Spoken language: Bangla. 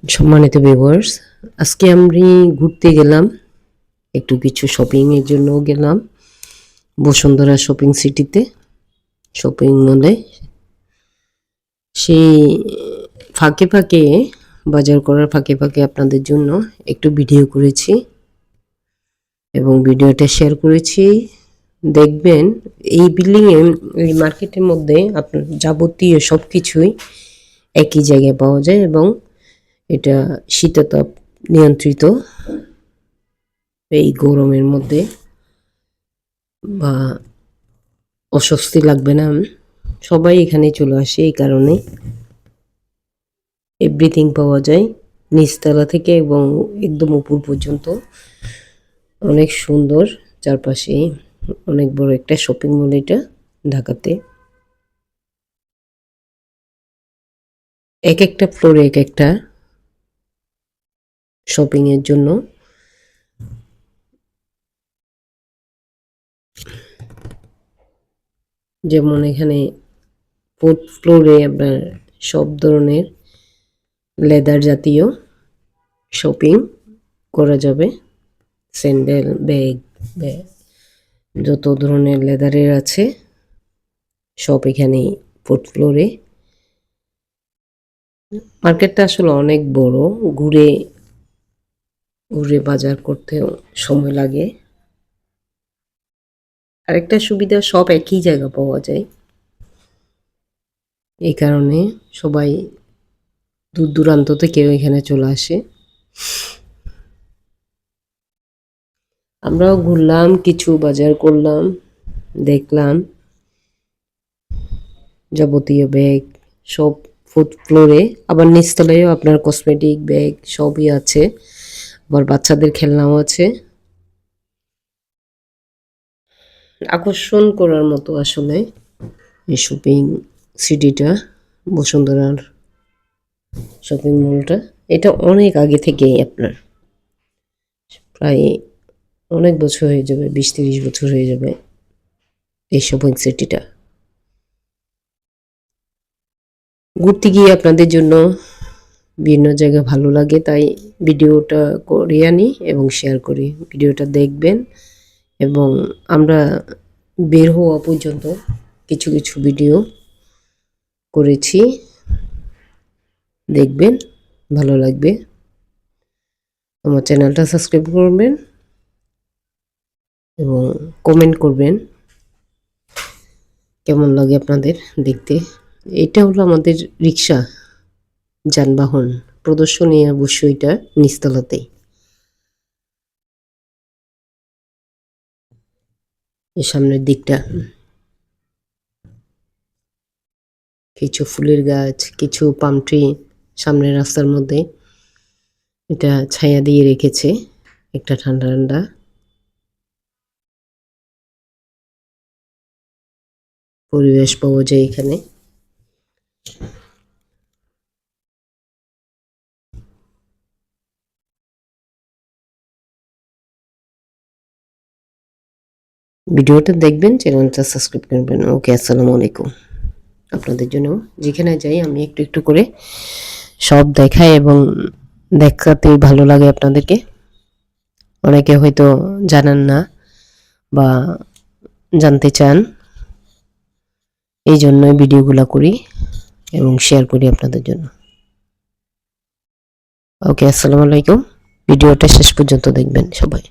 সম্মানিত ভিউয়ার্স, আজকে আমি ঘুরতে গেলাম, একটু কিছু শপিং এর জন্য গেলাম বসুন্ধরা শপিং সিটিতে, শপিং মলে। সেই ফাঁকে ফাঁকে, বাজার করার ফাঁকে ফাঁকে আপনাদের জন্য একটু ভিডিও করেছি এবং ভিডিওটা শেয়ার করেছি। দেখবেন এই বিল্ডিংয়ে, এই মার্কেটের মধ্যে আপনার যাবতীয় সব কিছুই একই জায়গায় পাওয়া যায় এবং এটা শীতাতপ নিয়ন্ত্রিত। এই গরমের মধ্যে বা অস্বস্তি লাগবে না, সবাই এখানে চলে আসে। এই কারণে এভরিথিং পাওয়া যায় নিচতলা থেকে এবং একদম উপর পর্যন্ত। অনেক সুন্দর, চারপাশে অনেক বড় একটা শপিং মল এটা ঢাকাতে। এক একটা ফ্লোরে এক একটা শপিং এর জন্য। যেমন এখানে ফোর্থ ফ্লোরে আপনার সব ধরনের লেদার জাতীয় শপিং করা যাবে। স্যান্ডেল, ব্যাগ, যত ধরনের লেদারের আছে সব এখানে ফোর্থ ফ্লোরে। মার্কেটটা আসলে অনেক বড়, ঘুরে ঘুরে বাজার করতেও সময় লাগে। আরেকটা সুবিধা, সব একই জায়গা পাওয়া যায়। এই কারণে সবাই দূর দূরান্ত থেকে এখানে চলে আসে। আমরাও ঘুরলাম, কিছু বাজার করলাম, দেখলাম যাবতীয় ব্যাগ সব ফোর্থ ফ্লোরে। আবার নিচতলায়ও আপনার কসমেটিক ব্যাগ সবই আছে, আবার বাচ্চাদের খেলনাও আছে। আকর্ষণ করার মতো আসলে এই শপিং সিটিটা, বসুন্ধরার শপিং মলটা। এটা অনেক আগে থেকেই আপনার, প্রায় অনেক বছর হয়ে যাবে, 20-30 বছর হয়ে যাবে এই শপিং সিটিটা। ঘুরতে গিয়ে আপনাদের জন্য বিভিন্ন জায়গা ভালো লাগে, তাই ভিডিওটা করে আনি এবং শেয়ার করি। ভিডিওটা দেখবেন এবং আমরা বের হওয়া পর্যন্ত কিছু কিছু ভিডিও করেছি, দেখবেন, ভালো লাগবে। আমার চ্যানেলটা সাবস্ক্রাইব করবেন এবং কমেন্ট করবেন কেমন লাগে আপনাদের দেখতে। এটা হলো আমাদের রিক্সা যানবাহন প্রদর্শনী, অবশ্যই এটা নিচতলাতেই। এই সামনের দিকটা কিছু ফুলের গাছ, কিছু পাম ট্রি সামনের রাস্তার মধ্যে। এটা ছায়া দিয়ে রেখেছে, একটা ঠান্ডা ঠান্ডা পরিবেশ পাওয়া যায় এখানে। ভিডিওটা দেখবেন, চ্যানেলটা সাবস্ক্রাইব করবেন। ওকে, আসসালামু আলাইকুম। আপনাদের জন্য যেখানে যাই আমি একটু একটু করে সব দেখাই এবং দেখাতেই ভালো লাগে আপনাদেরকে। অনেকে হয়তো জানেন না বা জানতে চান, এই জন্যই ভিডিওগুলো করি এবং শেয়ার করি আপনাদের জন্য। ওকে, আসসালামু আলাইকুম। ভিডিওটা শেষ পর্যন্ত দেখবেন সবাই।